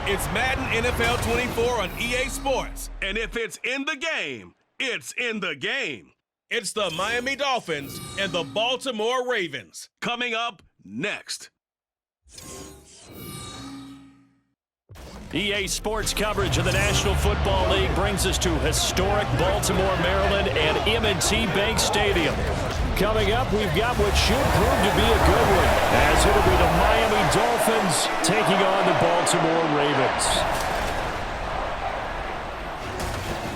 It's Madden NFL 24 on EA Sports. And if it's in the game, it's in the game. It's the Miami Dolphins and the Baltimore Ravens. Coming up next. EA Sports coverage of the National Football League brings us to historic Baltimore, Maryland and M&T Bank Stadium. Coming up, we've got what should prove to be a good one, as it'll be the Miami Dolphins taking on the Baltimore Ravens.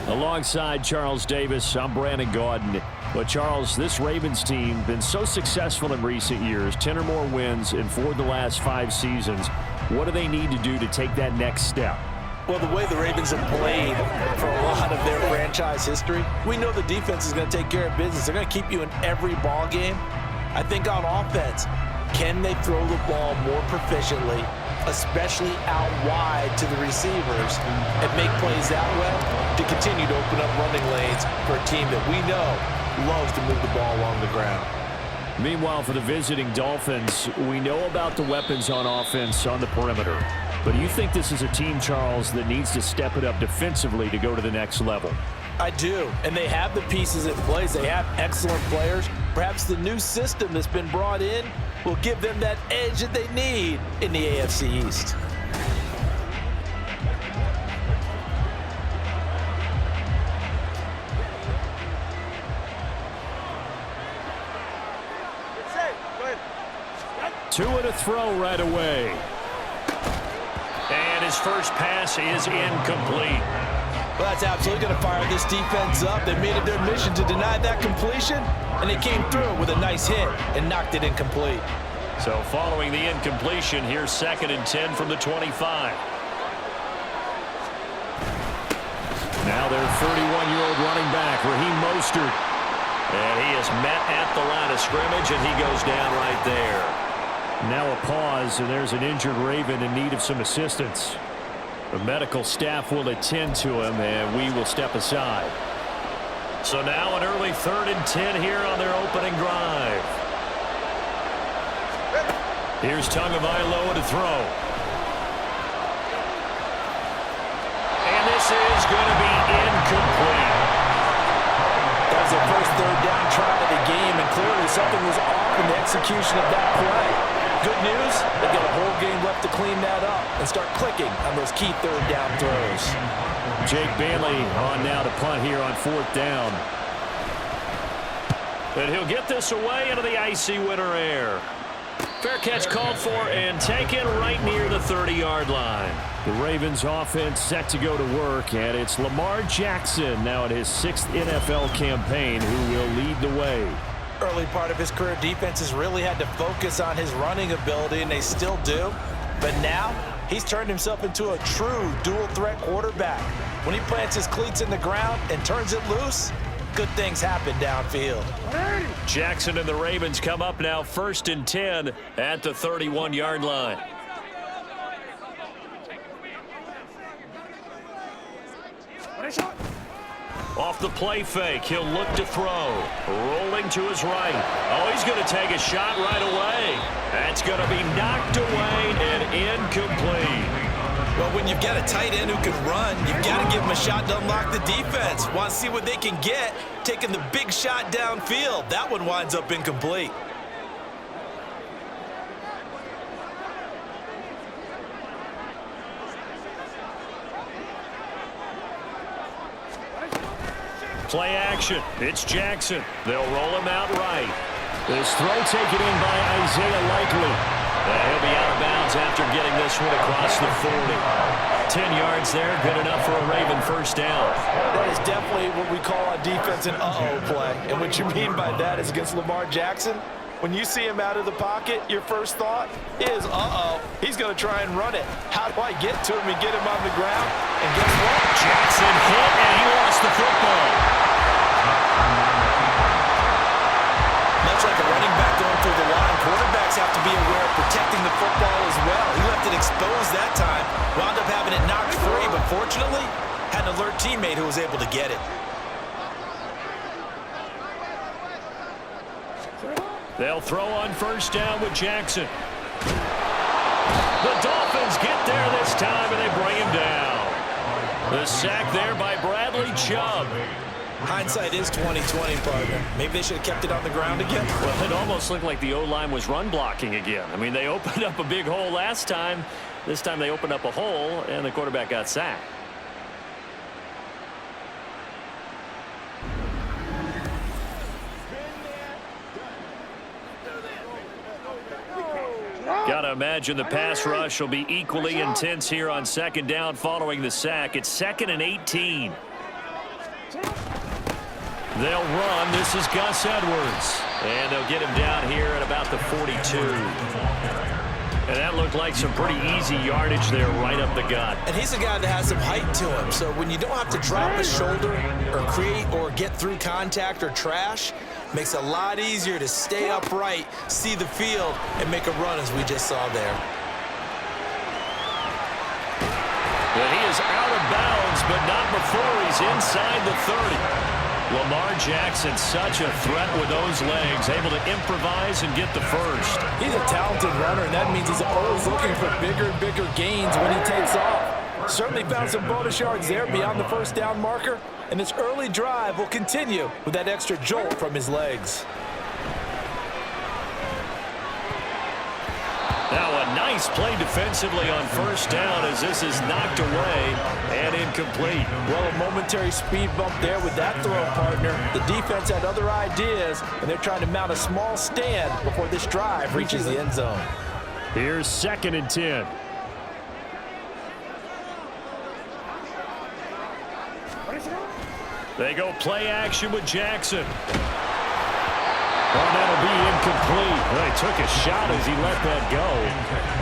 Alongside Charles Davis, I'm Brandon Gaudin. But Charles, this Ravens team been so successful in recent years, 10 or more wins in 4 of the last 5 seasons. What do they need to do to take that next step? Well, the way the Ravens have played for a lot of their franchise history, we know the defense is going to take care of business. They're going to keep you in every ball game. I think on offense, can they throw the ball more proficiently, especially out wide to the receivers, and make plays that way to continue to open up running lanes for a team that we know loves to move the ball along the ground. Meanwhile, for the visiting Dolphins, we know about the weapons on offense on the perimeter. But do you think this is a team, Charles, that needs to step it up defensively to go to the next level? I do, and they have the pieces in place. They have excellent players. Perhaps the new system that's been brought in will give them that edge that they need in the AFC East. Two and a throw right away. And his first pass is incomplete. Well, that's absolutely going to fire this defense up. They made it their mission to deny that completion, and they came through with a nice hit and knocked it incomplete. So following the incompletion, here's 2nd and 10 from the 25. Now their 31-year-old running back, Raheem Mostert. And he is met at the line of scrimmage, and he goes down right there. Now a pause, and there's an injured Raven in need of some assistance. The medical staff will attend to him, and we will step aside. So now an early 3rd and 10 here on their opening drive. Here's Tagovailoa to throw. And this is going to be incomplete. That was their first 3rd down try of the game, and clearly something was off in the execution of that play. Good news, they've got a whole game left to clean that up and start clicking on those key 3rd down throws. Jake Bailey on now to punt here on 4th down. And he'll get this away into the icy winter air. Fair catch called for and taken right near the 30-yard line. The Ravens offense set to go to work, and it's Lamar Jackson now in his 6th NFL campaign who will lead the way. Early part of his career, defenses really had to focus on his running ability, and they still do. But now, he's turned himself into a true dual-threat quarterback. When he plants his cleats in the ground and turns it loose, good things happen downfield. Jackson and the Ravens come up now 1st and 10 at the 31-yard line. Off the play fake, he'll look to throw. Rolling to his right. Oh, he's going to take a shot right away. That's going to be knocked away and incomplete. Well, when you've got a tight end who can run, you've got to give him a shot to unlock the defense. Want to see what they can get, taking the big shot downfield. That one winds up incomplete. Play action. It's Jackson. They'll roll him out right. This throw taken in by Isaiah Likely. He'll be out of bounds after getting this one across the 40. 10 yards there, good enough for a Raven first down. That is definitely what we call a defense an uh-oh play. And what you mean by that is against Lamar Jackson, when you see him out of the pocket, your first thought is, uh-oh, he's going to try and run it. How do I get to him and get him on the ground? And guess what? Jackson hit, and he lost the football. Much like a running back going through the line, quarterbacks have to be aware of protecting the football as well. He left it exposed that time, wound up having it knocked free, but fortunately, had an alert teammate who was able to get it. They'll throw on first down with Jackson. The Dolphins get there this time, and they bring him down. The sack there by Bradley Chubb. Hindsight is 20/20, partner. Maybe they should have kept it on the ground again. Well, it almost looked like the O-line was run blocking again. I mean, they opened up a big hole last time. This time they opened up a hole, and the quarterback got sacked. Got to imagine the pass rush will be equally intense here on second down following the sack. It's 2nd and 18. They'll run. This is Gus Edwards. And they'll get him down here at about the 42. And that looked like some pretty easy yardage there right up the gut. And he's a guy that has some height to him. So when you don't have to drop a shoulder or create or get through contact or trash, makes it a lot easier to stay upright, see the field, and make a run as we just saw there. But he is out of bounds, but not before he's inside the 30. Lamar Jackson, such a threat with those legs, able to improvise and get the first. He's a talented runner, and that means he's always looking for bigger and bigger gains when he takes off. Certainly found some bonus yards there beyond the first down marker, and this early drive will continue with that extra jolt from his legs. Now a nice play defensively on first down as this is knocked away and incomplete. Well, a momentary speed bump there with that throw, partner. The defense had other ideas, and they're trying to mount a small stand before this drive reaches the end zone. Here's 2nd and 10. They go play action with Jackson. Well, that'll be incomplete. Well, he took a shot as he let that go.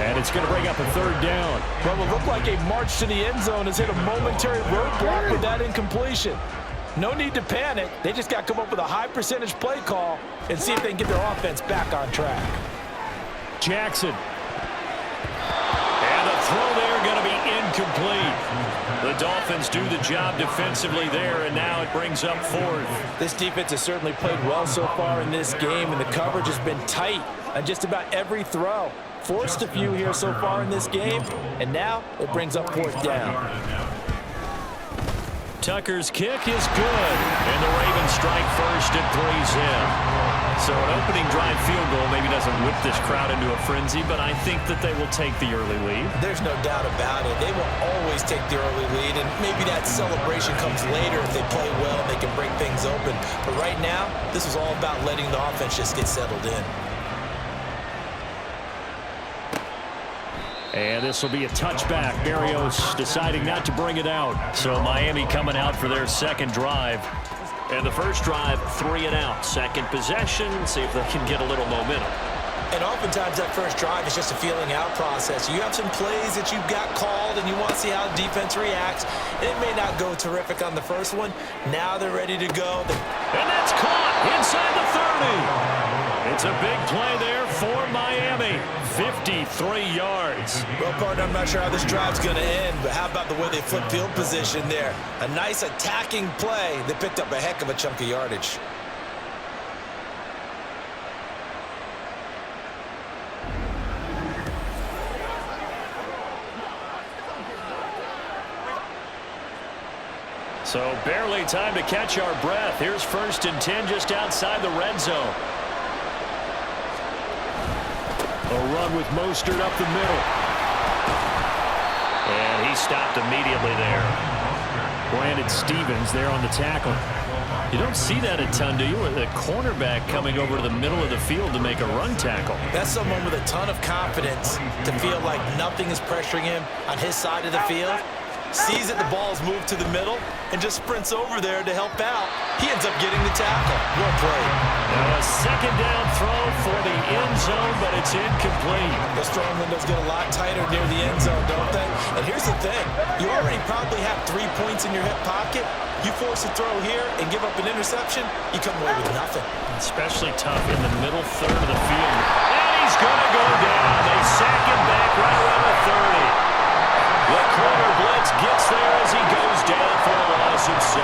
And it's going to bring up a 3rd down. Well, it looked like a march to the end zone has hit a momentary roadblock with that incompletion. No need to panic. They just got to come up with a high percentage play call and see if they can get their offense back on track. Jackson. And the throw there going to be incomplete. The Dolphins do the job defensively there, and now it brings up 4th. This defense has certainly played well so far in this game, and the coverage has been tight on just about every throw. Forced a few here so far in this game, and now it brings up 4th down. Tucker's kick is good, and the Ravens strike first and 3's in. So an opening drive field goal maybe doesn't whip this crowd into a frenzy, but I think that they will take the early lead. There's no doubt about it. They will always take the early lead, and maybe that celebration comes later if they play well and they can break things open. But right now, this is all about letting the offense just get settled in. And this will be a touchback. Berrios deciding not to bring it out. So Miami coming out for their 2nd drive. And the first drive, 3 and out. 2nd possession, see if they can get a little momentum. And oftentimes that first drive is just a feeling out process. You have some plays that you've got called and you want to see how the defense reacts. And it may not go terrific on the first one. Now they're ready to go. And that's caught inside the 30. It's a big play there for Miami. 53 yards. Well, partner, I'm not sure how this drive's going to end, but how about the way they flip field position there? A nice attacking play that picked up a heck of a chunk of yardage. So barely time to catch our breath. Here's 1st and 10 just outside the red zone. A run with Mostert up the middle. And he stopped immediately there. Brandon Stevens there on the tackle. You don't see that a ton, do you? With a cornerback coming over to the middle of the field to make a run tackle. That's someone with a ton of confidence to feel like nothing is pressuring him on his side of the field. Sees that the ball's moved to the middle and just sprints over there to help out. He ends up getting the tackle. Well played. Now a 2nd down throw for the end zone, but it's incomplete. Those throwing windows get a lot tighter near the end zone, don't they? And here's the thing. You already probably have 3 points in your hip pocket. You force a throw here and give up an interception, you come away with nothing. Especially tough in the middle third of the field. And he's going to go down. They sack him back right around the 30. The corner blitz gets there as he goes down for a loss of 7.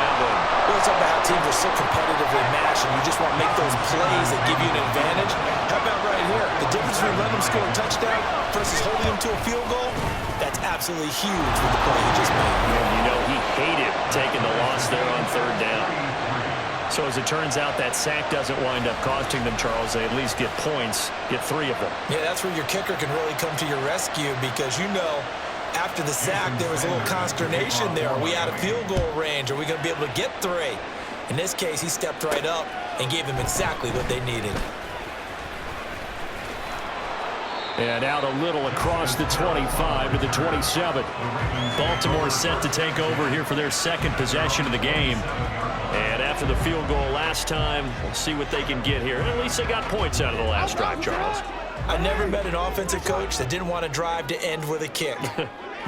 We're talking about how teams are so competitively matched, and you just want to make those plays that give you an advantage. How about right here? The difference between letting them score touchdowns versus holding him to a field goal, that's absolutely huge with the play he just made. And you know he hated taking the loss there on third down. So as it turns out, that sack doesn't wind up costing them, Charles. They at least get points, get 3 of them. Yeah, that's where your kicker can really come to your rescue because, you know, after the sack, there was a little consternation there. Are we out of field goal range? Are we going to be able to get 3? In this case, he stepped right up and gave them exactly what they needed. And out a little across the 25 to the 27. Baltimore set to take over here for their second possession of the game. And after the field goal last time, we'll see what they can get here. At least they got points out of the last drive, Charles. I never met an offensive coach that didn't want to drive to end with a kick.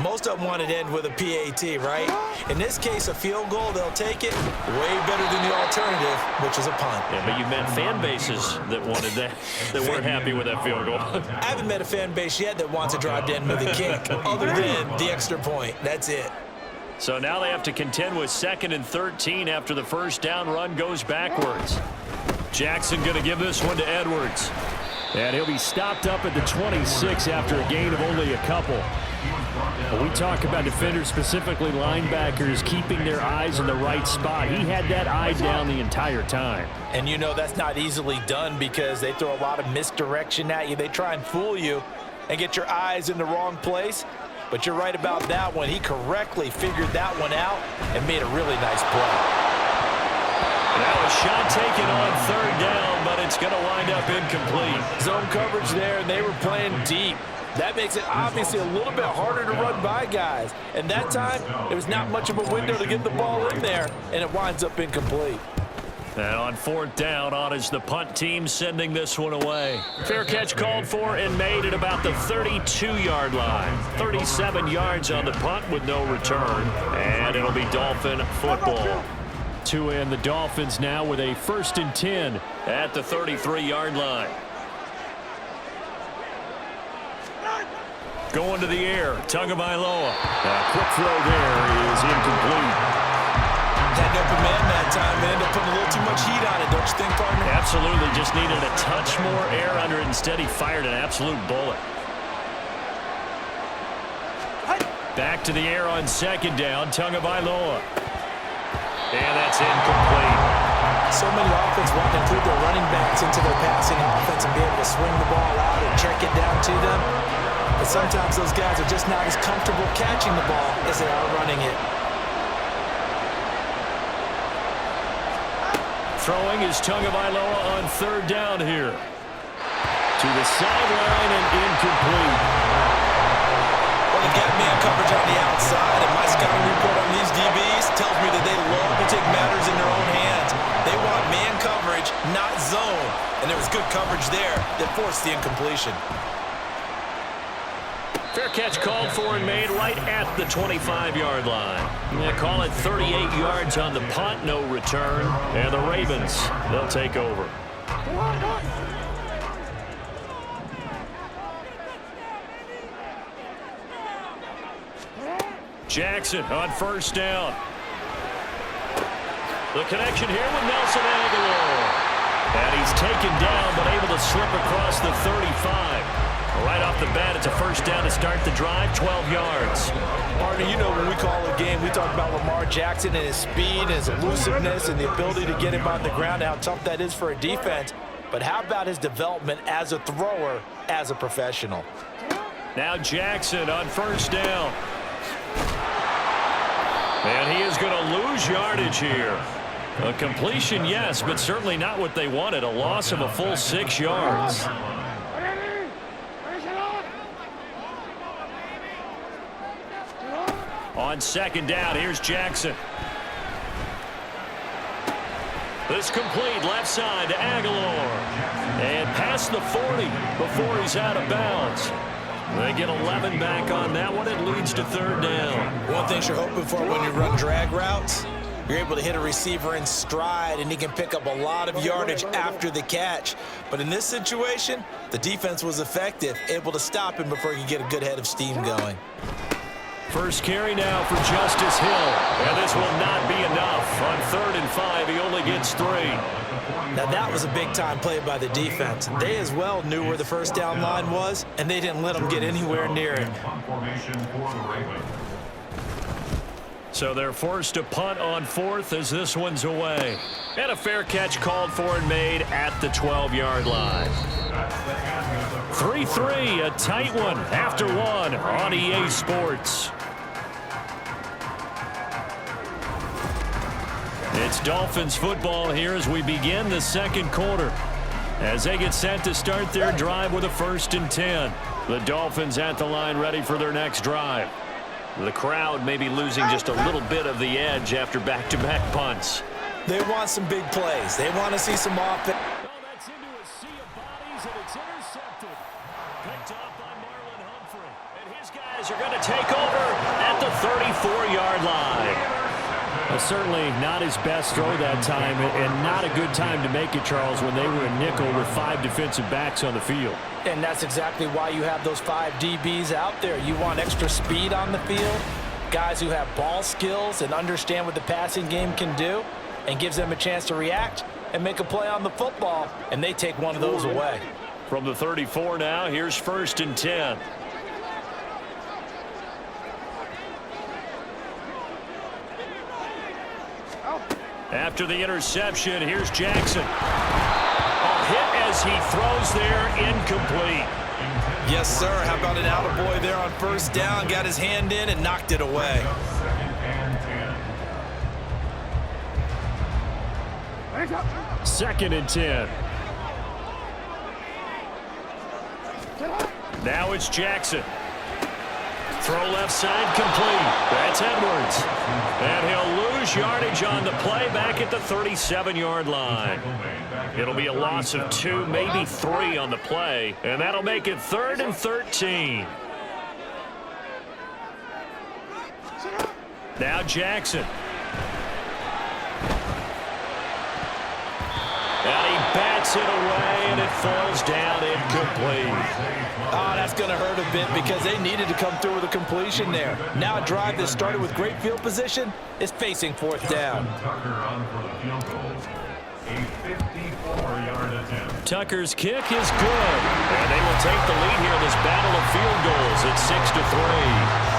Most of them want to end with a PAT, right? In this case, a field goal, they'll take it way better than the alternative, which is a punt. Yeah, but you met fan bases that wanted that, that weren't happy with that field goal. I haven't met a fan base yet that wants to drive to end with a kick, other than the extra point. That's it. So now they have to contend with 2nd and 13 after the first down run goes backwards. Jackson going to give this one to Edwards. And he'll be stopped up at the 26 after a gain of only a couple. When we talk about defenders, specifically linebackers, keeping their eyes in the right spot, he had that eye down the entire time. And you know that's not easily done because they throw a lot of misdirection at you. They try and fool you and get your eyes in the wrong place. But you're right about that one. He correctly figured that one out and made a really nice play. Now a shot taken on third down, but it's going to wind up incomplete. Zone coverage there, and they were playing deep. That makes it obviously a little bit harder to run by guys. And that time, there was not much of a window to get the ball in there, and it winds up incomplete. And on 4th down, on is the punt team sending this one away. Fair catch called for and made at about the 32-yard line. 37 yards on the punt with no return. And it'll be Dolphin football. To end the Dolphins now with a 1st and 10 at the 33-yard line. Going to the air, Tagovailoa. A quick throw there is incomplete. Had an open man that time and ended up putting a little too much heat on it, don't you think, partner? Absolutely, just needed a touch more air under it. Instead, he fired an absolute bullet. Back to the air on 2nd down, Tagovailoa. And that's incomplete. So many offenses want to include their running backs into their passing offense and be able to swing the ball out and check it down to them. But sometimes those guys are just not as comfortable catching the ball as they are running it. Throwing is Tagovailoa on 3rd down here. To the sideline and incomplete. Well, they've got man coverage on the outside, and my scouting report on these DBs tells me that they love to take matters in their own hands. They want man coverage, not zone. And there was good coverage there that forced the incompletion. Fair catch called for and made right at the 25-yard line. They call it 38 yards on the punt, no return. And the Ravens, they'll take over. Jackson on 1st down. The connection here with Nelson Aguilar. And he's taken down, but able to slip across the 35. Right off the bat, it's a 1st down to start the drive, 12 yards. Partner, you know when we call a game, we talk about Lamar Jackson and his speed and his elusiveness and the ability to get him on the ground, how tough that is for a defense. But how about his development as a thrower, as a professional? Now Jackson on 1st down. And he is going to lose yardage here. A completion, yes, but certainly not what they wanted. A loss of a full 6 yards. On 2nd down, here's Jackson. This complete left side to Aguilar. And past the 40 before he's out of bounds. They get 11 back on that one. It leads to 3rd down. One thing you're hoping for when you run drag routes, you're able to hit a receiver in stride, and he can pick up a lot of yardage after the catch. But in this situation, the defense was effective, able to stop him before he could get a good head of steam going. First carry now for Justice Hill. And this will not be enough. On 3rd and 5, he only gets 3. Now that was a big-time play by the defense. They as well knew where the first down line was, and they didn't let them get anywhere near it. So they're forced to punt on 4th as this one's away. And a fair catch called for and made at the 12-yard line. 3-3, a tight one after one on EA Sports. It's Dolphins football here as we begin the second quarter. As they get set to start their drive with a 1st and 10. The Dolphins at the line ready for their next drive. The crowd may be losing just a little bit of the edge after back-to-back punts. They want some big plays. They want to see some offense. That's into a sea of bodies, and it's intercepted. Picked off by Marlon Humphrey. And his guys are going to take over at the 34-yard line. Certainly not his best throw that time, and not a good time to make it, Charles, when they were a nickel with 5 defensive backs on the field. And that's exactly why you have those 5 DBs out there. You want extra speed on the field, guys who have ball skills and understand what the passing game can do, and gives them a chance to react and make a play on the football, and they take one of those away. From the 34 now, here's 1st and 10. After the interception, here's Jackson. A hit as he throws there, incomplete. Yes, sir. How about an attaboy there on 1st down? Got his hand in and knocked it away. Second and 10. Now it's Jackson. Throw left side complete. That's Edwards. And he'll lose yardage on the play back at the 37-yard line. It'll be a loss of 2, maybe 3 on the play. And that'll make it 3rd and 13. Now Jackson. And he bats it away, and it falls down incomplete. Oh, that's going to hurt a bit because they needed to come through with a completion there. Now a drive that started with great field position is facing 4th down. Tucker's kick is good. And they will take the lead here in this battle of field goals at 6-3.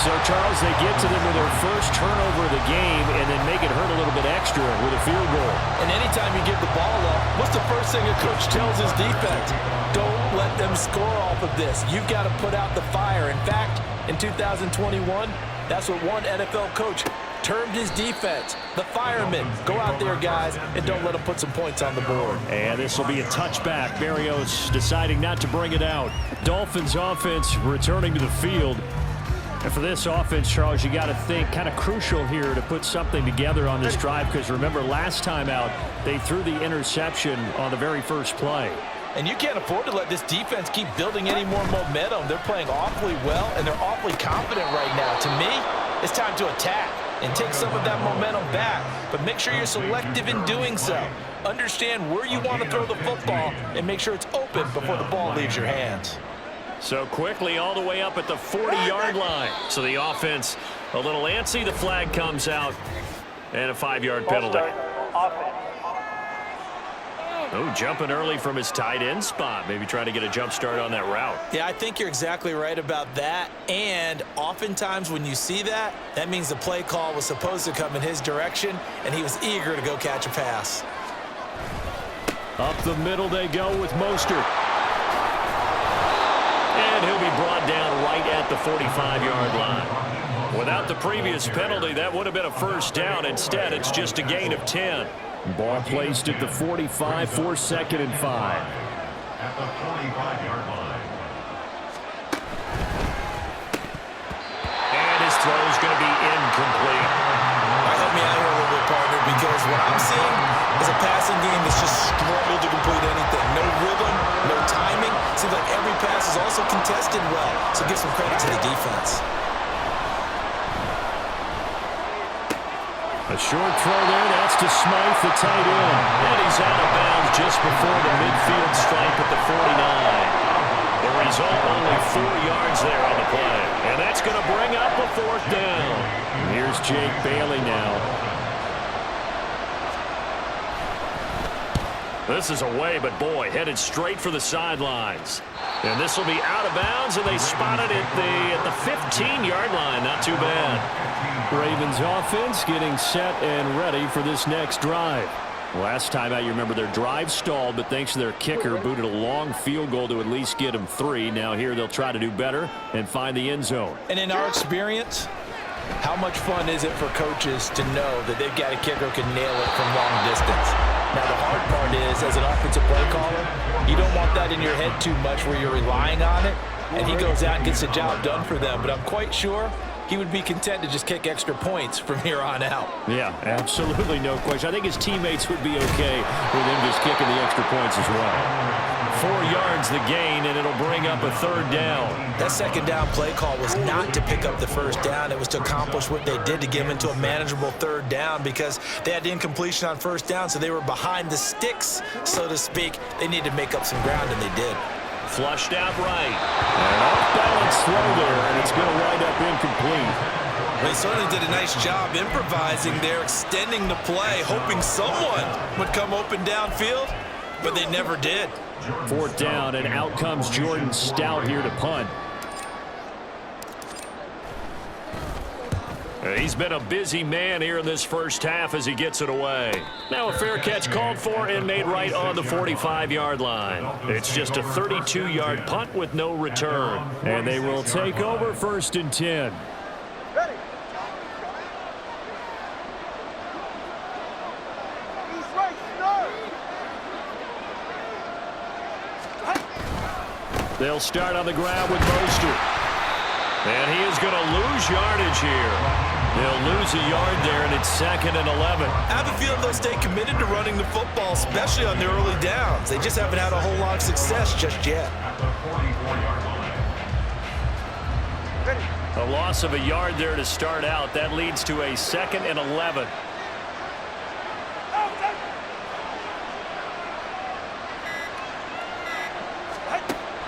So, Charles, they get to them with their first turnover of the game and then make it hurt a little bit extra with a field goal. And anytime you give the ball up, what's the first thing a coach tells his defense? Don't let them score off of this. You've got to put out the fire. In fact, in 2021, that's what one NFL coach termed his defense. The firemen. Go out there, guys, and don't let them put some points on the board. And this will be a touchback. Barrios deciding not to bring it out. Dolphins offense returning to the field. And for this offense, Charles, you got to think kind of crucial here to put something together on this drive because remember last time out they threw the interception on the very first play. And you can't afford to let this defense keep building any more momentum. They're playing awfully well, and they're awfully confident right now. To me, it's time to attack and take some of that momentum back. But make sure you're selective in doing so. Understand where you want to throw the football and make sure it's open before the ball leaves your hands. So quickly all the way up at the 40-yard line. So the offense a little antsy. The flag comes out and a 5-yard penalty. Oh, jumping early from his tight end spot. Maybe trying to get a jump start on that route. Yeah, I think you're exactly right about that. And oftentimes when you see that, that means the play call was supposed to come in his direction, and he was eager to go catch a pass. Up the middle they go with Mostert. And he'll be brought down right at the 45-yard line. Without the previous penalty, that would have been a first down. Instead, it's just a gain of 10. Ball placed at the 45 for 2nd and 5. At the 45-yard line. And his throw is going to be incomplete. All right, help me out here a little bit, partner, because what I'm seeing is a passing game that's just struggled to complete anything. No rhythm, no timing. Seems like every pass is also contested well, so give some credit to the defense. A short throw there, that's to Smythe, the tight end. And he's out of bounds just before the midfield stripe at the 49. The result, only 4 yards there on the play. And that's going to bring up a 4th down. Here's Jake Bailey now. This is away, but boy, headed straight for the sidelines. And this will be out of bounds, and they spot it at the 15-yard line. Not too bad. Ravens offense getting set and ready for this next drive. Last time out, you remember their drive stalled, but thanks to their kicker, booted a long field goal to at least get them 3. Now here they'll try to do better and find the end zone. And in our experience, how much fun is it for coaches to know that they've got a kicker who can nail it from long distance? Now, the hard part is, as an offensive play caller, you don't want that in your head too much where you're relying on it, and he goes out and gets the job done for them. But I'm quite sure he would be content to just kick extra points from here on out. Yeah, absolutely no question. I think his teammates would be okay with him just kicking the extra points as well. 4 yards the gain, and it'll bring up a 3rd down. That 2nd down play call was not to pick up the 1st down. It was to accomplish what they did to get him into a manageable 3rd down because they had incompletion on 1st down, so they were behind the sticks, so to speak. They needed to make up some ground, and they did. Flushed out right. An off-balance throw there, and it's going to wind up incomplete. They certainly did a nice job improvising there, extending the play, hoping someone would come open downfield, but they never did. 4th down, and out comes Jordan Stout here to punt. He's been a busy man here in this first half as he gets it away. Now a fair catch called for and made right on the 45-yard line. It's just a 32-yard punt with no return. And they will take over 1st and 10. They'll start on the ground with Mostert. And he is going to lose yardage here. They'll lose a yard there, and it's 2nd and 11. I have a feeling they'll stay committed to running the football, especially on their early downs. They just haven't had a whole lot of success just yet. A loss of a yard there to start out. That leads to a 2nd and 11.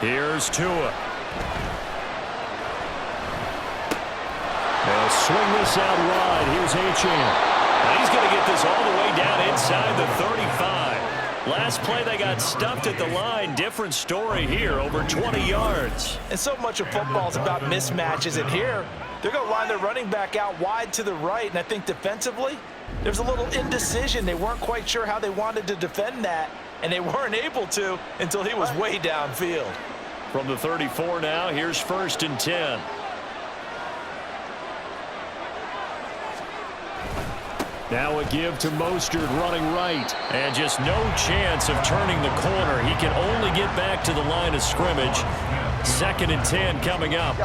Here's Tua. They'll swing this out wide. Here's Achane. He's going to get this all the way down inside the 35. Last play, they got stuffed at the line. Different story here, over 20 yards. And so much of football is about mismatches. And here, they're going to line their running back out wide to the right. And I think defensively, there's a little indecision. They weren't quite sure how they wanted to defend that. And they weren't able to until he was way downfield. From the 34 now, here's 1st and 10. Now a give to Mostert running right. And just no chance of turning the corner. He can only get back to the line of scrimmage. 2nd and 10 coming up.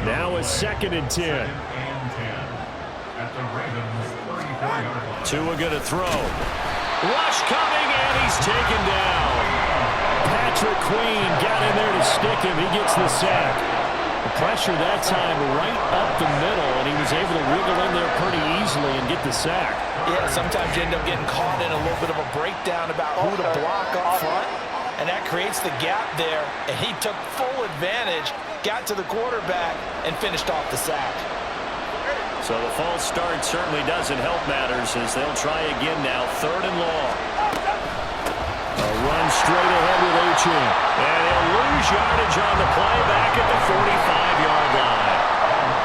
Now a 2nd and 10. Tua going to throw. Rush coming, and he's taken down. Patrick Queen got in there to stick him. He gets the sack. The pressure that time right up the middle, and he was able to wiggle in there pretty easily and get the sack. Yeah, sometimes you end up getting caught in a little bit of a breakdown about who to block up front, and that creates the gap there, and he took full advantage, got to the quarterback, and finished off the sack. So the false start certainly doesn't help matters as they'll try again now, 3rd and long. A run straight ahead with Achane. And he'll lose yardage on the play back at the 45-yard line.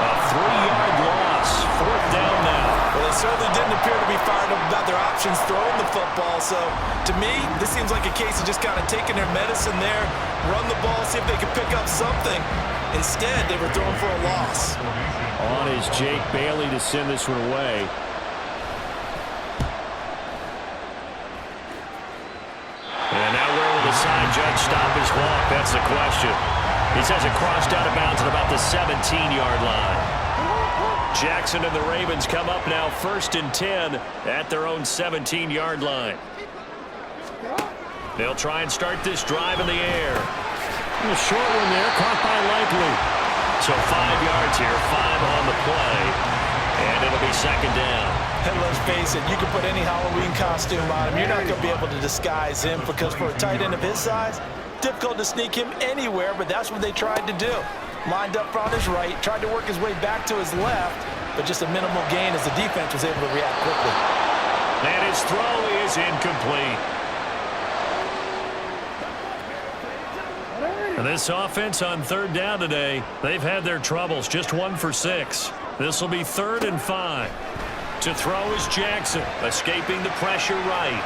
A 3-yard loss, 4th down now. Well, they certainly didn't appear to be fired up about their options throwing the football. So, to me, this seems like a case of just kind of taking their medicine there, run the ball, see if they can pick up something. Instead, they were throwing for a loss. On is Jake Bailey to send this one away. And now where will the side judge stop his walk? That's the question. He says it crossed out of bounds at about the 17-yard line. Jackson and the Ravens come up now 1st and 10 at their own 17-yard line. They'll try and start this drive in the air. And a short one there, caught by Likely. So 5 yards here, 5 on the play, and it'll be 2nd down. And let's face it, you can put any Halloween costume on him. You're not going to be able to disguise him because for a tight end of his size, difficult to sneak him anywhere, but that's what they tried to do. lined up on his right, tried to work his way back to his left, but just a minimal gain as the defense was able to react quickly. And his throw is incomplete. And this offense on third down today, they've had their troubles, just 1 for 6. This will be 3rd and 5. To throw is Jackson, escaping the pressure right.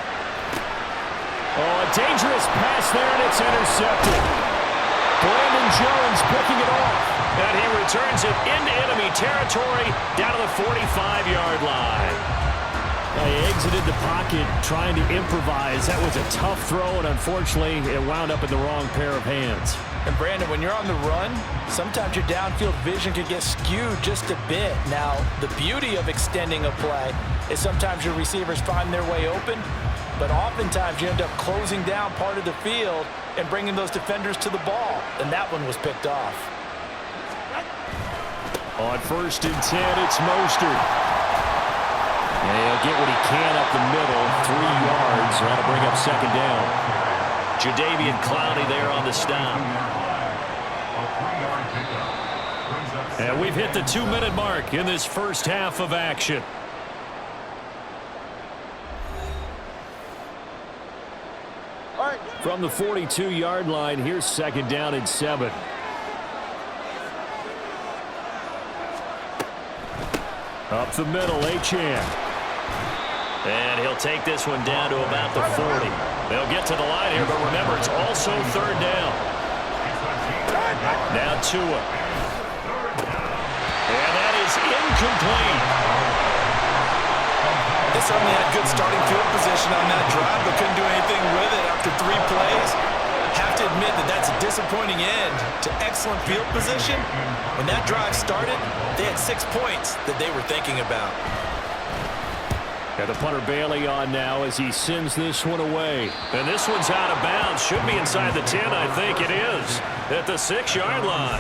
Oh, a dangerous pass there, and it's intercepted. Brandon Jones picking it off. And he returns it into enemy territory down to the 45-yard line. He exited the pocket trying to improvise. That was a tough throw, and unfortunately, it wound up in the wrong pair of hands. And Brandon, when you're on the run, sometimes your downfield vision can get skewed just a bit. Now, the beauty of extending a play is sometimes your receivers find their way open, but oftentimes you end up closing down part of the field and bringing those defenders to the ball. And that one was picked off. On 1st and 10, it's Mostert. And he'll get what he can up the middle, 3 yards. That'll bring up 2nd down. Jadeveon Clowney there on the stop. And we've hit the 2-minute mark in this first half of action. From the 42-yard line, here's 2nd down and 7. Up the middle, Achane. And he'll take this one down to about the 40. They'll get to the line here, but remember, it's also 3rd down. Now Tua. And that is incomplete. They certainly had good starting field position on that drive, but couldn't do anything with it after 3 plays. Have to admit that that's a disappointing end to excellent field position. When that drive started, they had 6 points that they were thinking about. Got the punter Bailey on now as he sends this one away. And this one's out of bounds. Should be inside the 10, I think it is. At the 6-yard line.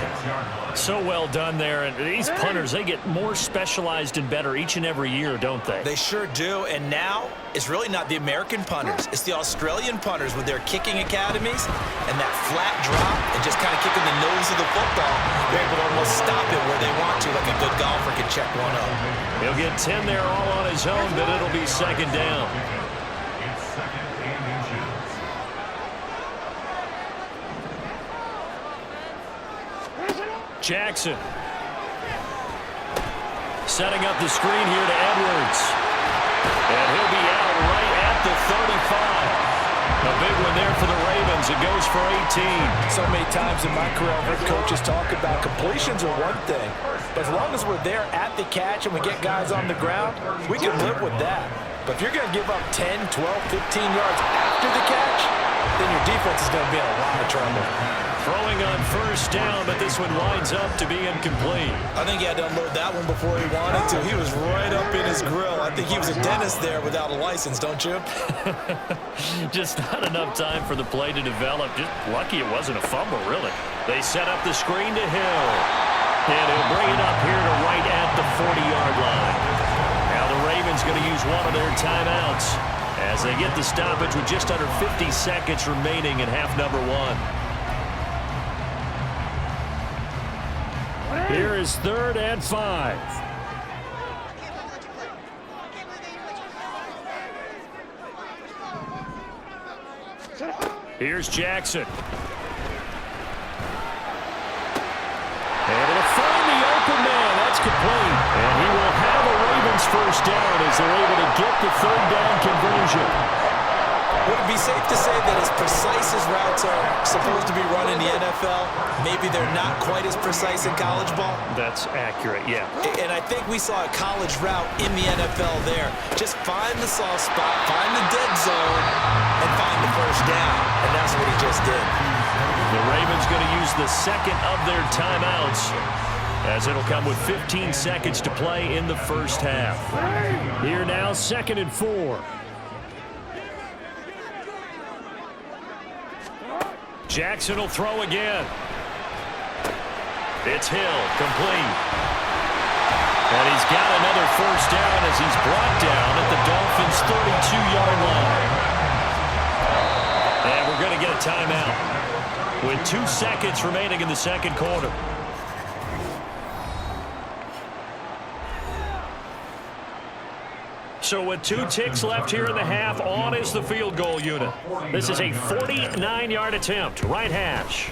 So well done there. And these punters, they get more specialized and better each and every year, don't they? They sure do. And now it's really not the American punters. It's the Australian punters with their kicking academies and that flat drop and just kind of kicking the nose of the football. They're able to almost stop it where they want to, like a good golfer can check one up. He'll get 10 there all on his own, but it'll be 2nd down. Jackson. Setting up the screen here to Edwards. And he'll be out right at the 35. A big one there for the Ravens. It goes for 18. So many times in my career, I've heard coaches talk about completions are one thing. But as long as we're there at the catch and we get guys on the ground, we can live with that. But if you're going to give up 10, 12, 15 yards after the catch, then your defense is going to be in a lot of trouble. Throwing on 1st down, but this one winds up to be incomplete. I think he had to unload that one before he wanted to. He was right up in his grill. I think he was a dentist there without a license, don't you? Just not enough time for the play to develop. Just lucky it wasn't a fumble, really. They set up the screen to Hill. And he'll bring it up here to right at the 40-yard line. Now the Ravens going to use one of their timeouts as they get the stoppage with just under 50 seconds remaining in half number 1. Here is 3rd and 5. Here's Jackson. Able to find the open man. That's complete. And he will have a Ravens 1st down as they're able to get the 3rd down conversion. Would it be safe to say that as precise as routes are supposed to be run in the NFL, maybe they're not quite as precise in college ball? That's accurate, yeah. And I think we saw a college route in the NFL there. Just find the soft spot, find the dead zone, and find the 1st down. And that's what he just did. The Ravens going to use the 2nd of their timeouts as it'll come with 15 seconds to play in the 1st half. Here now, 2nd and 4. Jackson will throw again. It's Hill, complete. And he's got another 1st down as he's brought down at the Dolphins' 32-yard line. And we're going to get a timeout with 2 seconds remaining in the 2nd quarter. so with 2 ticks left here in the half, on is the field goal unit. This is a 49-yard attempt, right hash.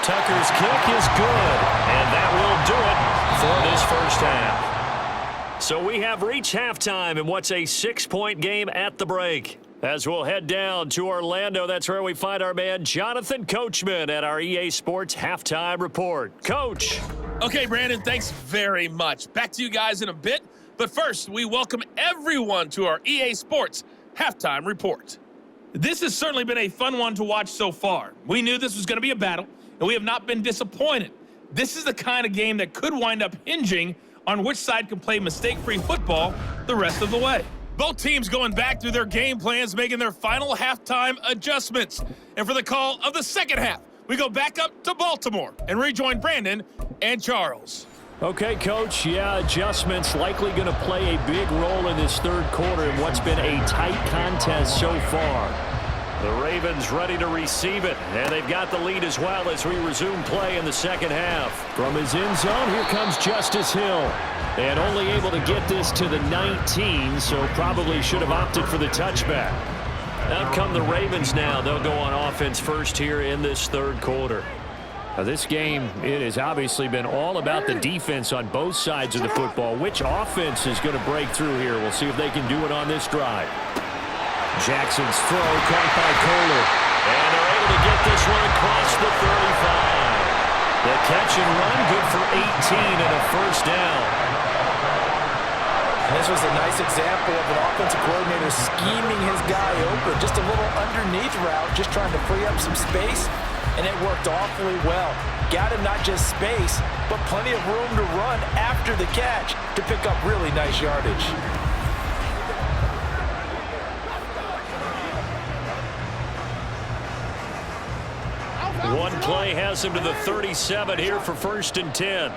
Tucker's kick is good, and that will do it for this first half. So we have reached halftime in what's a 6-point game at the break. As we'll head down to Orlando, that's where we find our man Jonathan Coachman at our EA Sports Halftime Report. Coach. Okay, Brandon, thanks very much. Back to you guys in a bit. But first, we welcome everyone to our EA Sports Halftime Report. This has certainly been a fun one to watch so far. We knew this was going to be a battle, and we have not been disappointed. This is the kind of game that could wind up hinging on which side can play mistake-free football the rest of the way. Both teams going back through their game plans, making their final halftime adjustments. And for the call of the second half, we go back up to Baltimore and rejoin Brandon and Charles. Okay, Coach, adjustments likely going to play a big role in this third quarter in what's been a tight contest so far. The Ravens ready to receive it, and they've got the lead as well as we resume play in the second half. From his end zone, here comes Justice Hill. And only able to get this to the 19, so probably should have opted for the touchback. Out come the Ravens now. They'll go on offense first here in this third quarter. Now this game, it has obviously been all about the defense on both sides of the football. Which offense is going to break through here? We'll see if they can do it on this drive. Jackson's throw caught by Kohler. And they're able to get this one across the 35. The catch and run good for 18 and a first down. And this was a nice example of an offensive coordinator scheming his guy open. Just a little underneath route, just trying to free up some space, and it worked awfully well. Got him not just space, but plenty of room to run after the catch to pick up really nice yardage. One play has him to the 37 here for 1st and 10.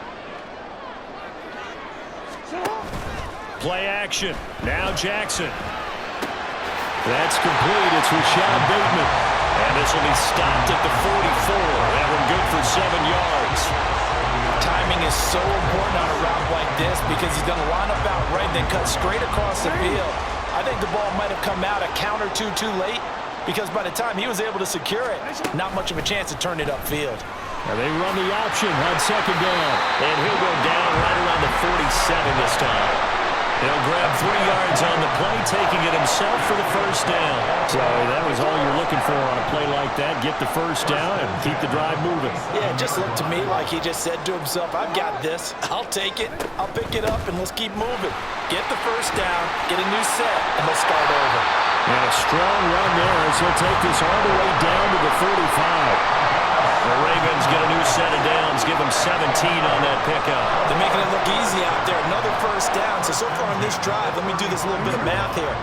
Play action. Now Jackson. That's complete. It's Rashad Bateman. And this will be stopped at the 44. That one good for 7 yards. Timing is so important on a route like this because he's going to line up out right and then cut straight across the field. I think the ball might have come out a count or two too late because by the time he was able to secure it, not much of a chance to turn it upfield. Now they run the option on 2nd down. And he'll go down right around the 47 this time. He'll grab 3 yards on the play, taking it himself for the first down. So that was all you're looking for on a play like that. Get the first down and keep the drive moving. Yeah, it just looked to me like he just said to himself, I've got this. I'll take it. I'll pick it up, and let's keep moving. Get the first down, get a new set, and let's start over. And a strong run there as he'll take this all the way down to the 45. The Ravens get a new set of downs, give them 17 on that pickup. They're making it look easy out there. Another first down. So far on this drive, let me do this little bit of math here.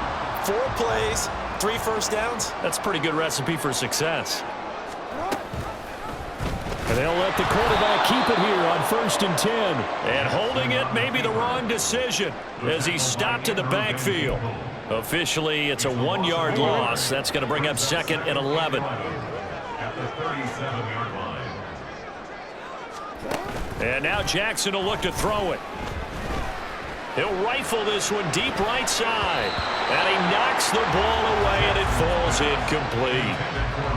4 plays, 3 first downs. That's a pretty good recipe for success. And they'll let the quarterback keep it here on 1st and 10. And holding it may be the wrong decision as he stopped in the backfield. Officially, it's a 1-yard loss. That's going to bring up 2nd and 11. And now Jackson will look to throw it. He'll rifle this one deep right side. And he knocks the ball away, and it falls incomplete.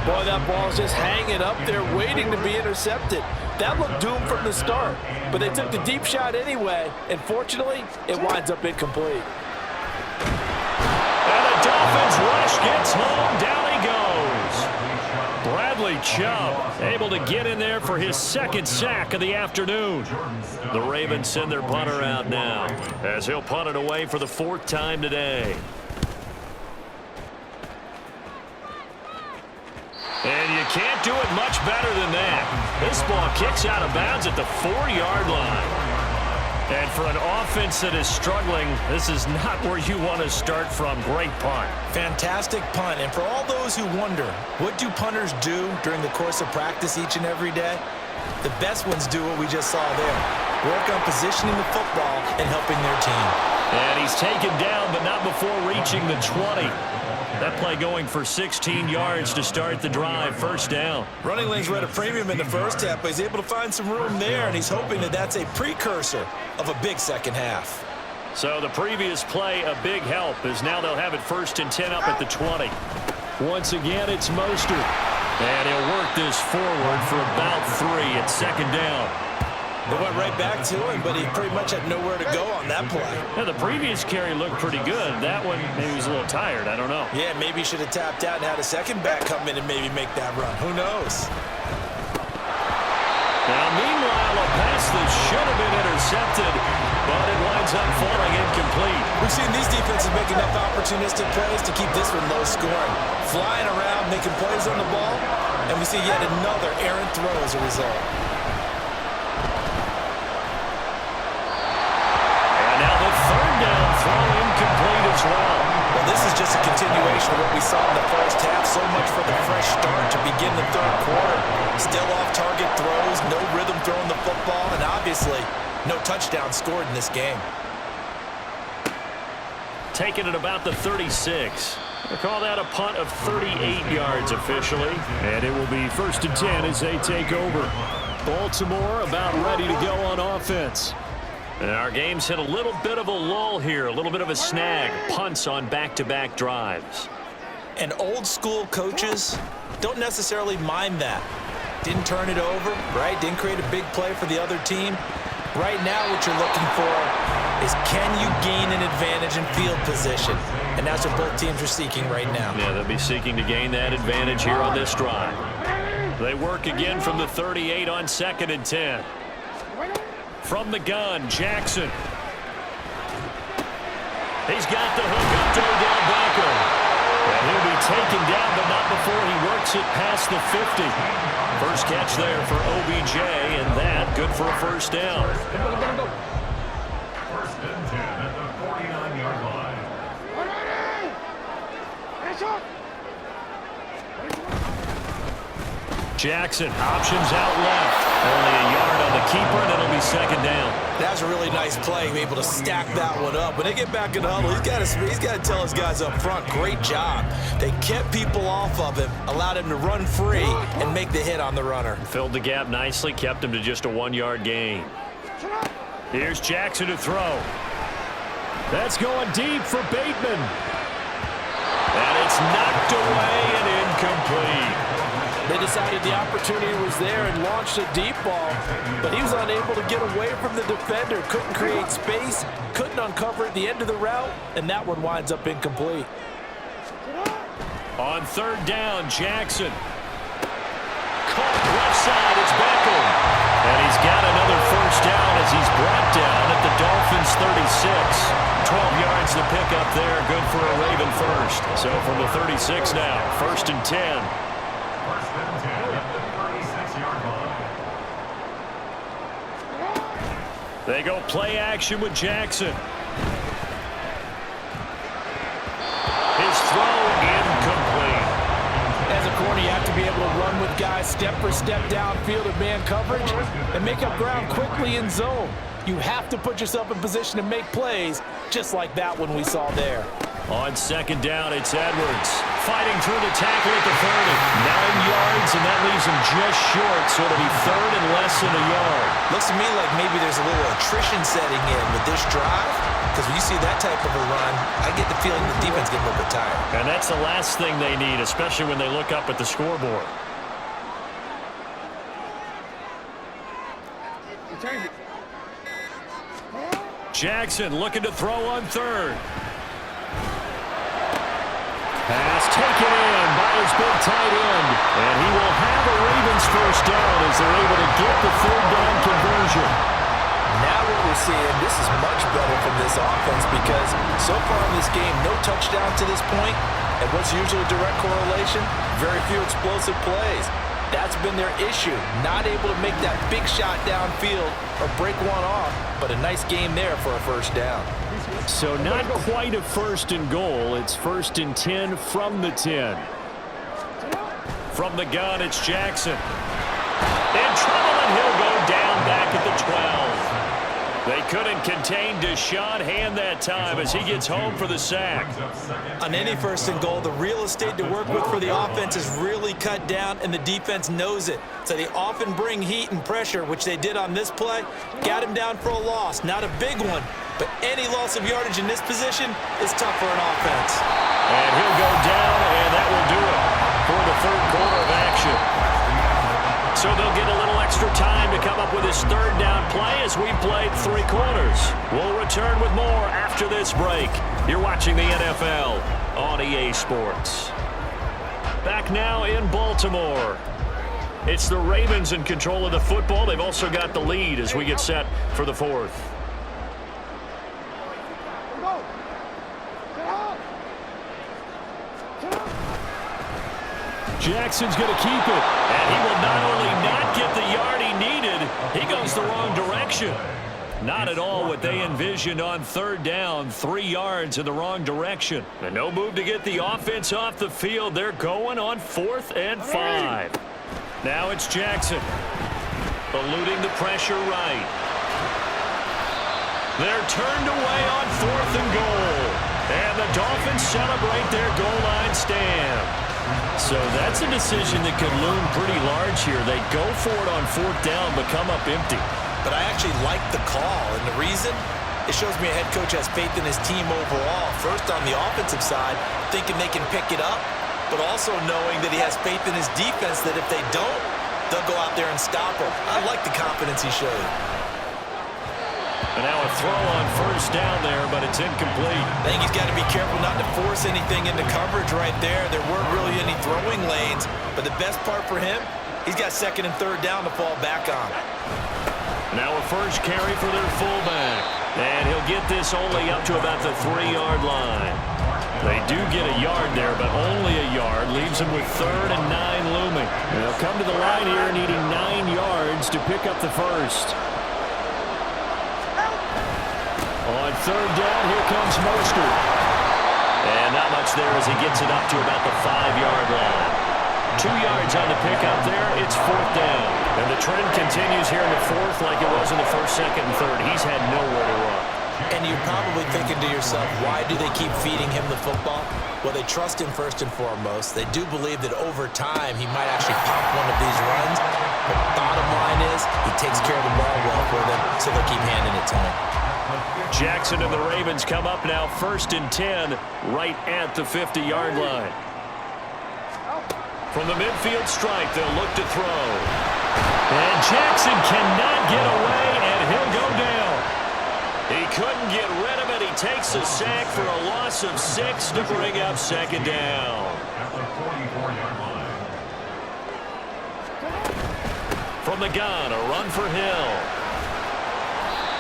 Boy, that ball's just hanging up there waiting to be intercepted. That looked doomed from the start. But they took the deep shot anyway, and fortunately, it winds up incomplete. And the Dolphins rush gets home. Down he goes. Bradley Chubb able to get in there for his 2nd sack of the afternoon. The Ravens send their punter out now as he'll punt it away for the 4th time today. And you can't do it much better than that. This ball kicks out of bounds at the 4-yard line. And for an offense that is struggling, this is not where you want to start from. Great punt. Fantastic punt. And for all those who wonder, what do punters do during the course of practice each and every day? The best ones do what we just saw there. Work on positioning the football and helping their team. And he's taken down, but not before reaching the 20. That play going for 16 yards to start the drive. 1st down. Running lanes were at a premium in the first half, but he's able to find some room there, and he's hoping that that's a precursor of a big second half. So the previous play, a big help, as now they'll have it 1st and 10 up at the 20. Once again, it's Mostert. And he'll work this forward for about 3 at 2nd down. They went right back to him, but he pretty much had nowhere to go on that play. Now, the previous carry looked pretty good. That one, maybe he was a little tired. I don't know. Yeah, maybe he should have tapped out and had a second back come in and maybe make that run. Who knows? Now, meanwhile, a pass that should have been intercepted, but it winds up falling incomplete. We've seen these defenses make enough opportunistic plays to keep this one low scoring. Flying around, making plays on the ball, and we see yet another errant throw as a result. And now the 3rd down throw incomplete as well. Well, this is just a continuation of what we saw in the first half. So much for the fresh start to begin the 3rd quarter. Still off-target throws, no rhythm throwing the football, and obviously no touchdown scored in this game. Taken at about the 36. They call that a punt of 38 yards officially. And it will be 1st and 10 as they take over. Baltimore about ready to go on offense. And our game's hit a little bit of a lull here, a little bit of a snag. Punts on back-to-back drives. And old-school coaches don't necessarily mind that. Didn't turn it over, right? Didn't create a big play for the other team. Right now what you're looking for is, can you gain an advantage in field position? And that's what both teams are seeking right now. Yeah, they'll be seeking to gain that advantage here on this drive. They work again from the 38 on 2nd and 10. From the gun, Jackson. He's got the hook up to Odell Beckham. And he'll be taken down, but not before he works it past the 50. First catch there for OBJ, and that good for a 1st down. 1st and 10 at the 49-yard line. Jackson, options out left. Only a yard on the keeper, and it'll be 2nd down. That's a really nice play, able to stack that one up. When they get back in the huddle, he's got to tell his guys up front, great job. They kept people off of him, allowed him to run free, and make the hit on the runner. Filled the gap nicely, kept him to just a 1-yard gain. Here's Jackson to throw. That's going deep for Bateman. And it's knocked away and incomplete. They decided the opportunity was there and launched a deep ball, but he was unable to get away from the defender, couldn't create space, couldn't uncover at the end of the route, and that one winds up incomplete. On 3rd down, Jackson. Caught left side, it's Beckham. And he's got another 1st down as he's brought down at the Dolphins' 36. 12 yards to pick up there, good for a Raven 1st. So from the 36 now, 1st and 10. 1st and 10 at the 36-yard line. They go play action with Jackson. His throw incomplete. As a corner, you have to be able to run with guys step for step downfield in man coverage and make up ground quickly in zone. You have to put yourself in position to make plays, just like that one we saw there. On 2nd down, it's Edwards. Fighting through the tackle at the 30. 9 yards, and that leaves him just short, so it'll be 3rd and less than a yard. Looks to me like maybe there's a little attrition setting in with this drive, because when you see that type of a run, I get the feeling the defense getting a little bit tired. And that's the last thing they need, especially when they look up at the scoreboard. Jackson looking to throw on 3rd. Pass taken in by his big tight end. And he will have a Ravens 1st down as they're able to get the 3rd down conversion. Now what we're seeing, this is much better from this offense, because so far in this game, no touchdown to this point, and what's usually a direct correlation, very few explosive plays. That's been their issue, not able to make that big shot downfield or break one off, but a nice game there for a 1st down. So not quite a 1st and goal. It's 1st and 10 from the 10. From the gun, it's Jackson. In trouble, and he'll go down back at the 12. They couldn't contain Deshaun Hand that time as he gets home for the sack. On any first and goal, the real estate to work with for the offense is really cut down, and the defense knows it. So they often bring heat and pressure, which they did on this play. Got him down for a loss. Not a big one, but any loss of yardage in this position is tough for an offense. And he'll go down, and that will do it for the third quarter of action. So they'll get a little extra time to come up with his third down play as we played 3 quarters. We'll return with more after this break. You're watching the NFL on EA Sports. Back now in Baltimore. It's the Ravens in control of the football. They've also got the lead as we get set for the fourth. Jackson's going to keep it. And he will not only not get the yard he needed, he goes the wrong direction. Not at all what they envisioned on third down. 3 yards in the wrong direction. And no move to get the offense off the field. They're going on 4th and 5. Now it's Jackson. Eluding the pressure right. They're turned away on 4th and goal. And the Dolphins celebrate their goal line stand. So that's a decision that could loom pretty large here. They go for it on 4th down, but come up empty. But I actually like the call, and the reason? It shows me a head coach has faith in his team overall. First, on the offensive side, thinking they can pick it up, but also knowing that he has faith in his defense that if they don't, they'll go out there and stop him. I like the confidence he showed. And now a throw on 1st down there, but it's incomplete. I think he's got to be careful not to force anything into coverage right there. There weren't really any throwing lanes, but the best part for him, he's got 2nd and 3rd down to fall back on. Now a first carry for their fullback. And he'll get this only up to about the 3-yard line. They do get a yard there, but only a yard. Leaves them with 3rd and 9 looming. They'll come to the line here needing 9 yards to pick up the first. On 3rd down, here comes Mostert. And not much there as he gets it up to about the 5-yard line. 2 yards on the pickup there. It's 4th down. And the trend continues here in the 4th like it was in the 1st, 2nd, and 3rd. He's had nowhere to run. And you're probably thinking to yourself, why do they keep feeding him the football? Well, they trust him first and foremost. They do believe that over time he might actually pop one of these runs. But bottom line is he takes care of the ball well for them, so they'll keep handing it to him. Jackson and the Ravens come up now 1st and 10 right at the 50-yard line. From the midfield stripe, they'll look to throw. And Jackson cannot get away, and he'll go down. He couldn't get rid of it. He takes a sack for a loss of 6 to bring up 2nd down. At the 44-yard line. From the gun, a run for Hill.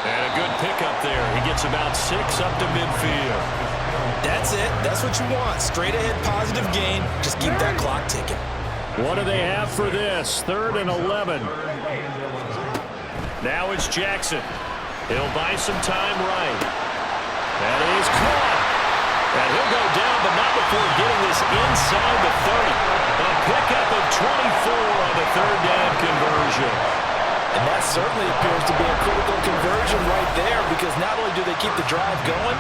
And a good pickup there. He gets about 6 up to midfield. That's it. That's what you want. Straight ahead positive gain. Just keep that clock ticking. What do they have for this? 3rd and 11. Now it's Jackson. He'll buy some time right. That is caught. And he'll go down, but not before getting this inside the 30. A pickup of 24 on the 3rd down conversion. And that certainly appears to be a critical conversion right there, because not only do they keep the drive going,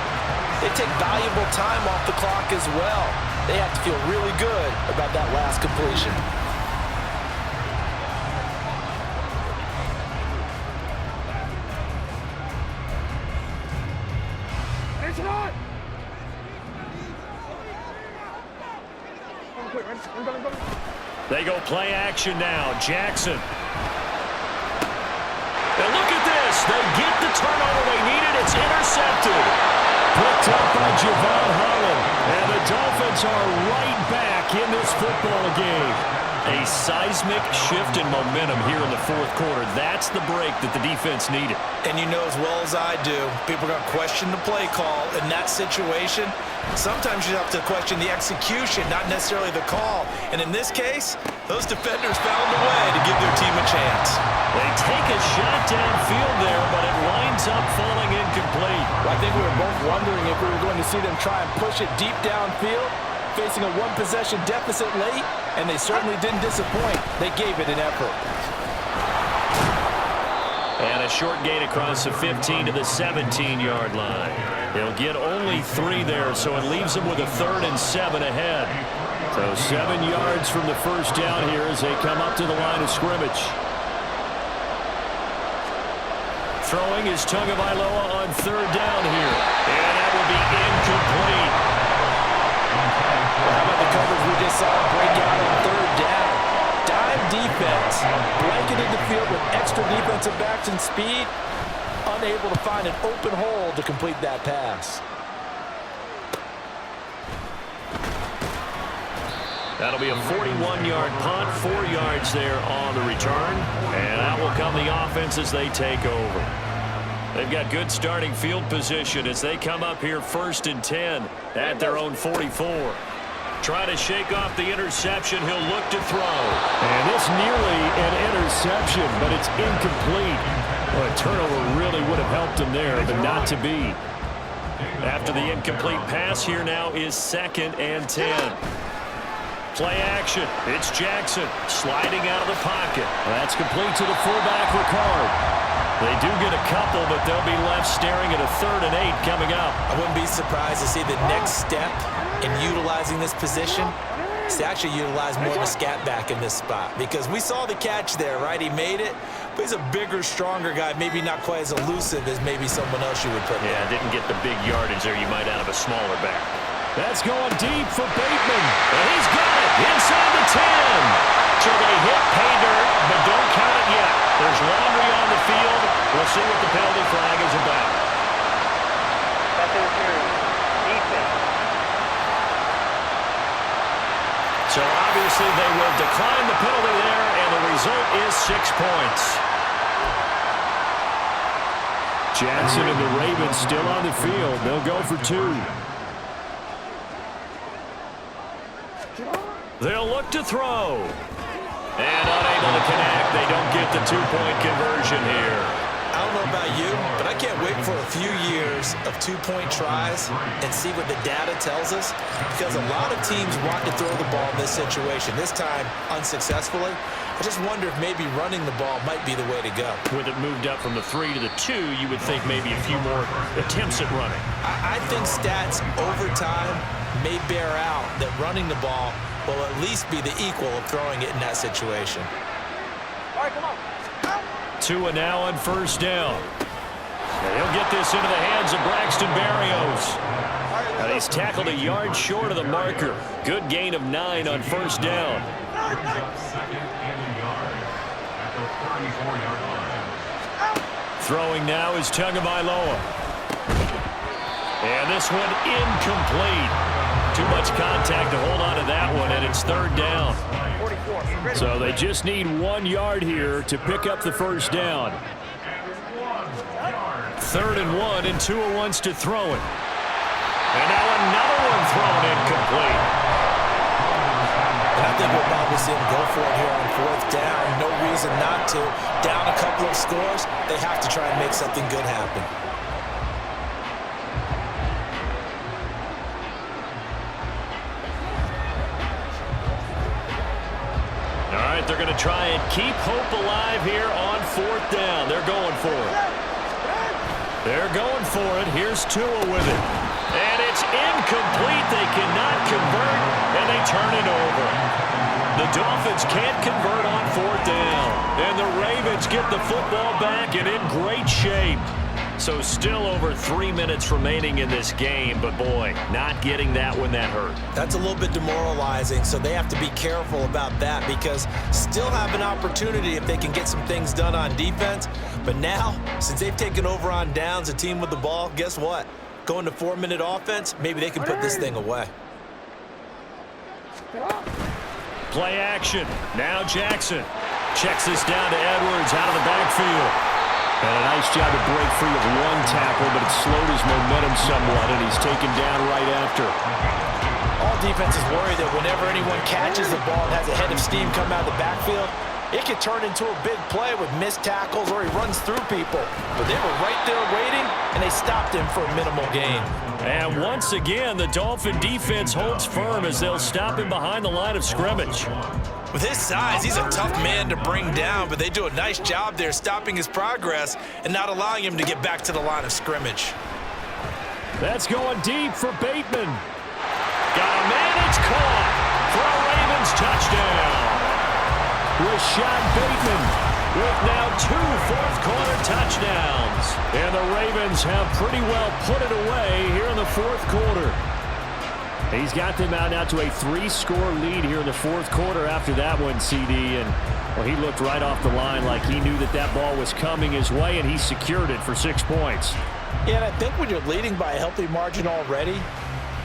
they take valuable time off the clock as well. They have to feel really good about that last completion. They go play action now. Jackson. And look at this. They get the turnover they needed. It's intercepted. Picked up by Javon Holland. And the Dolphins are right back in this football game. A seismic shift in momentum here in the 4th quarter. That's the break that the defense needed. And you know as well as I do, people are going to question the play call in that situation. Sometimes you have to question the execution, not necessarily the call. And in this case, those defenders found a way to give their team a chance. They take a shot downfield there, but it winds up falling incomplete. I think we were both wondering if we were going to see them try and push it deep downfield, facing a 1-possession deficit late, and they certainly didn't disappoint. They gave it an effort. And a short gain across the 15 to the 17-yard line. He'll get only 3 there, so it leaves him with a 3rd and 7 ahead. So 7 yards from the first down here as they come up to the line of scrimmage. Throwing is Tagovailoa on 3rd down here. And that will be incomplete. How about the coverage we just saw break out on 3rd down? Dime defense, blanketed the field with extra defensive backs and speed, unable to find an open hole to complete that pass. That'll be a 41-yard punt, 4 yards there on the return. And out will come the offense as they take over. They've got good starting field position as they come up here 1st and 10 at their own 44. Try to shake off the interception. He'll look to throw. And this nearly an interception, but it's incomplete. Well, a turnover really would have helped him there, but not to be. After the incomplete pass, here now is 2nd and 10. Play action. It's Jackson sliding out of the pocket. That's complete to the fullback, Ricard. They do get a couple, but they'll be left staring at a 3rd and 8 coming up. I wouldn't be surprised to see the next step in utilizing this position is to actually utilize more of a scat back in this spot, because we saw the catch there, right? He made it, but he's a bigger, stronger guy, maybe not quite as elusive as maybe someone else you would put there. Yeah, didn't get the big yardage there you might out of a smaller back. That's going deep for Bateman. And he's got it inside the 10. So they hit pay dirt, but don't count it yet. There's laundry on the field. We'll see what the penalty flag is about. So obviously they will decline the penalty there, and the result is 6 points. Jackson and the Ravens still on the field. They'll go for 2. They'll look to throw. And unable to connect. They don't get the 2-point conversion here. I don't know about you, but I can't wait for a few years of 2-point tries and see what the data tells us, because a lot of teams want to throw the ball in this situation. This time, unsuccessfully. I just wonder if maybe running the ball might be the way to go. With it moved up from the 3 to the 2, you would think maybe a few more attempts at running. I think stats over time may bear out that running the ball will at least be the equal of throwing it in that situation. All right, come on. Tua now on 1st down. And he'll get this into the hands of Braxton Berrios. And he's tackled a yard short of the marker. Good gain of 9 on 1st down. Throwing now is Tagovailoa. And this one incomplete. Too much contact to hold on to that one, and it's 3rd down. So they just need 1 yard here to pick up the 1st down. 3rd and 1, and Tua wants to throw it. And now another one thrown incomplete. And I think we'll probably see him go for it here on 4th down. No reason not to. Down a couple of scores, they have to try and make something good happen. All right, they're going to try and keep hope alive here on 4th down. They're going for it. They're going for it. Here's Tua with it. And it's incomplete. They cannot convert, and they turn it over. The Dolphins can't convert on 4th down. And the Ravens get the football back and in great shape. So still over 3 minutes remaining in this game, but boy, not getting that one that hurt. That's a little bit demoralizing, so they have to be careful about that, because still have an opportunity if they can get some things done on defense. But now, since they've taken over on downs, a team with the ball, guess what? Going to 4-minute offense, maybe they can put this thing away. Play action. Now Jackson checks this down to Edwards out of the backfield. And a nice job to break free of 1 tackle, but it slowed his momentum somewhat, and he's taken down right after. All defenses worry that whenever anyone catches the ball and has a head of steam come out of the backfield, it could turn into a big play with missed tackles or he runs through people. But they were right there waiting, and they stopped him for a minimal gain. And once again, the Dolphin defense holds firm as they'll stop him behind the line of scrimmage. With his size, he's a tough man to bring down, but they do a nice job there stopping his progress and not allowing him to get back to the line of scrimmage. That's going deep for Bateman. Got a man, it's caught for a Ravens touchdown. Rashad Bateman with now 2 fourth-quarter touchdowns. And the Ravens have pretty well put it away here in the fourth quarter. He's got them out now to a 3-score lead here in the fourth quarter after that one, CD. And well, he looked right off the line like he knew that ball was coming his way, and he secured it for 6 points. Yeah, and I think when you're leading by a healthy margin already,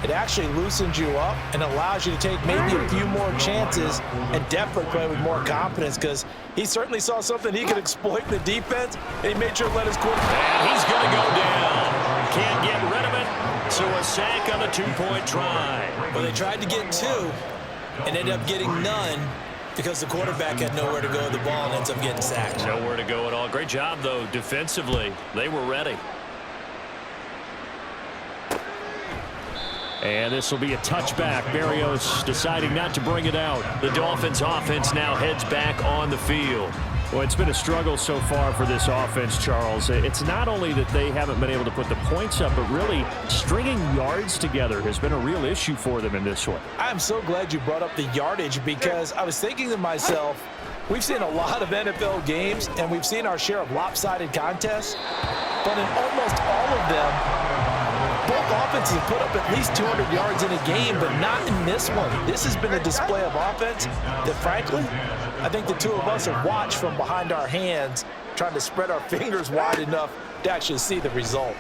it actually loosens you up and allows you to take maybe a few more chances and definitely play with more confidence, because he certainly saw something he could exploit in the defense, and he made sure to let his quarterback. And he's going to go down. Can't get rid of it. So a sack on the 2-point try. Well, they tried to get 2 and ended up getting none because the quarterback had nowhere to go with the ball and ends up getting sacked. Nowhere to go at all. Great job, though, defensively. They were ready. And this will be a touchback. Berrios deciding not to bring it out. The Dolphins offense now heads back on the field. Well, it's been a struggle so far for this offense, Charles. It's not only that they haven't been able to put the points up, but really stringing yards together has been a real issue for them in this one. I'm so glad you brought up the yardage, because I was thinking to myself, we've seen a lot of NFL games, and we've seen our share of lopsided contests, but in almost all of them, both offenses have put up at least 200 yards in a game, but not in this one. This has been a display of offense that, frankly, I think the two of us have watched from behind our hands, trying to spread our fingers wide enough to actually see the result.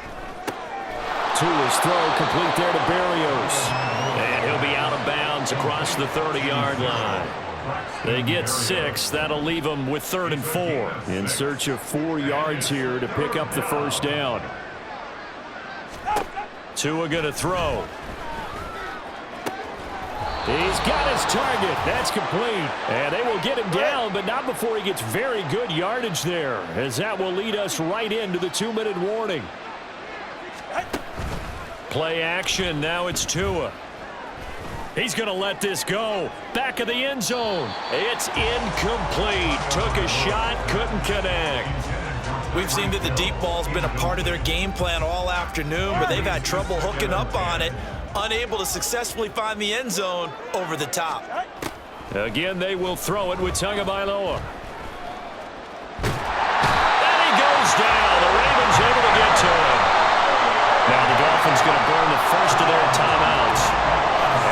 Tua's throw complete there to Berrios. And he'll be out of bounds across the 30-yard line. They get 6. That'll leave them with 3rd and 4. In search of 4 yards here to pick up the first down. Tua going to throw. He's got his target. That's complete. And they will get him down, but not before he gets very good yardage there, as that will lead us right into the 2-minute warning. Play action. Now it's Tua. He's going to let this go. Back of the end zone. It's incomplete. Took a shot, couldn't connect. We've seen that the deep ball's been a part of their game plan all afternoon, but they've had trouble hooking up on it, unable to successfully find the end zone over the top. Again, they will throw it with Tagovailoa. And he goes down. The Ravens able to get to him. Now the Dolphins going to burn the first of their timeouts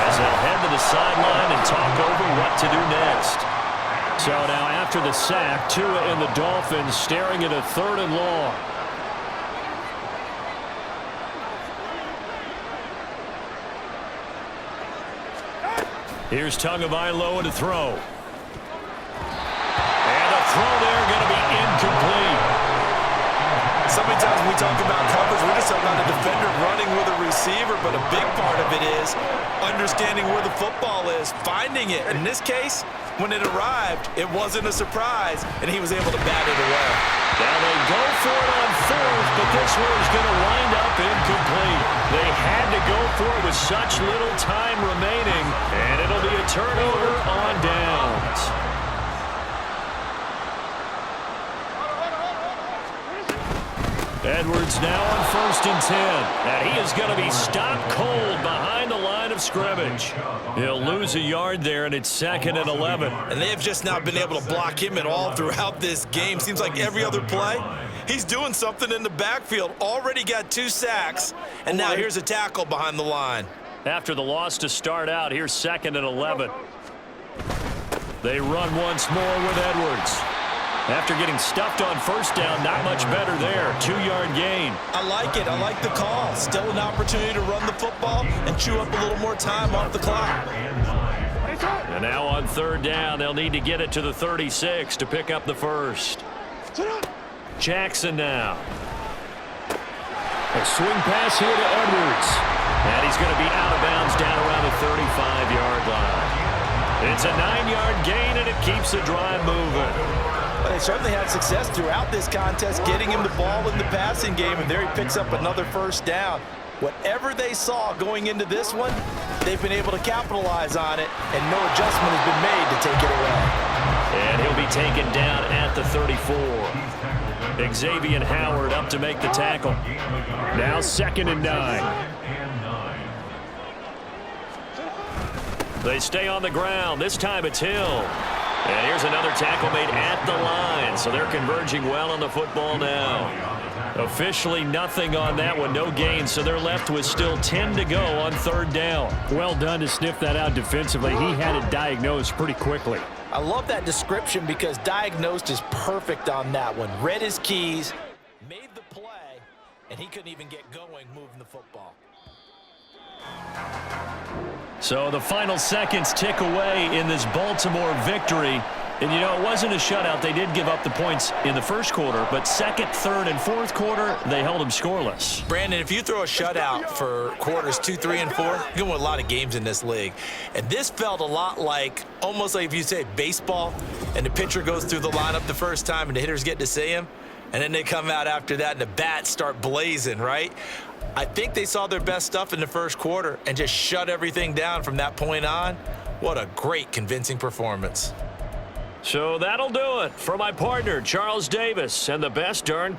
as they'll head to the sideline and talk over what to do next. So now after the sack, Tua and the Dolphins staring at a 3rd and long. Here's Tagovailoa to throw. And the throw there going to be incomplete. So many times when we talk about coverage, we're just talking about a defender running with a receiver, but a big part of it is understanding where the football is, finding it. In this case, when it arrived, it wasn't a surprise, and he was able to bat it away. Now they go for it on 4th, but this one is going to wind up incomplete. They had to go for it with such little time remaining, and it'll be a turnover on downs. Edwards now on 1st and 10. And he is going to be stopped cold behind the line of scrimmage. He'll lose a yard there, and it's 2nd and 11. And they have just not been able to block him at all throughout this game. Seems like every other play, he's doing something in the backfield. Already got 2 sacks, and now here's a tackle behind the line. After the loss to start out, here's 2nd and 11. They run once more with Edwards. After getting stuffed on 1st down, not much better there. 2-yard gain. I like it. I like the call. Still an opportunity to run the football and chew up a little more time off the clock. And now on 3rd down, they'll need to get it to the 36 to pick up the first. Jackson now. A swing pass here to Edwards. And he's going to be out of bounds down around the 35-yard line. It's a 9-yard gain, and it keeps the drive moving. But they certainly had success throughout this contest, getting him the ball in the passing game, and there he picks up another 1st down. Whatever they saw going into this one, they've been able to capitalize on it, and no adjustment has been made to take it away. And he'll be taken down at the 34. Xavier Howard up to make the tackle. Now 2nd and 9. They stay on the ground. This time it's Hill. And here's another tackle made at the line. So they're converging well on the football now. Officially nothing on that one. No gain. So they're left with still 10 to go on 3rd down. Well done to sniff that out defensively. He had it diagnosed pretty quickly. I love that description because diagnosed is perfect on that one. Read his keys, made the play, and he couldn't even get going moving the football. So the final seconds tick away in this Baltimore victory. And, you know, it wasn't a shutout. They did give up the points in the first quarter, but 2nd, 3rd, and 4th quarter, they held them scoreless. Brandon, if you throw a shutout for quarters 2, 3, and 4, you're going to win a lot of games in this league. And this felt a lot like, almost like if you say baseball, and the pitcher goes through the lineup the first time, and the hitters get to see him, and then they come out after that, and the bats start blazing, right? I think they saw their best stuff in the first quarter and just shut everything down from that point on. What a great, convincing performance. So that'll do it for my partner, Charles Davis, and the best darn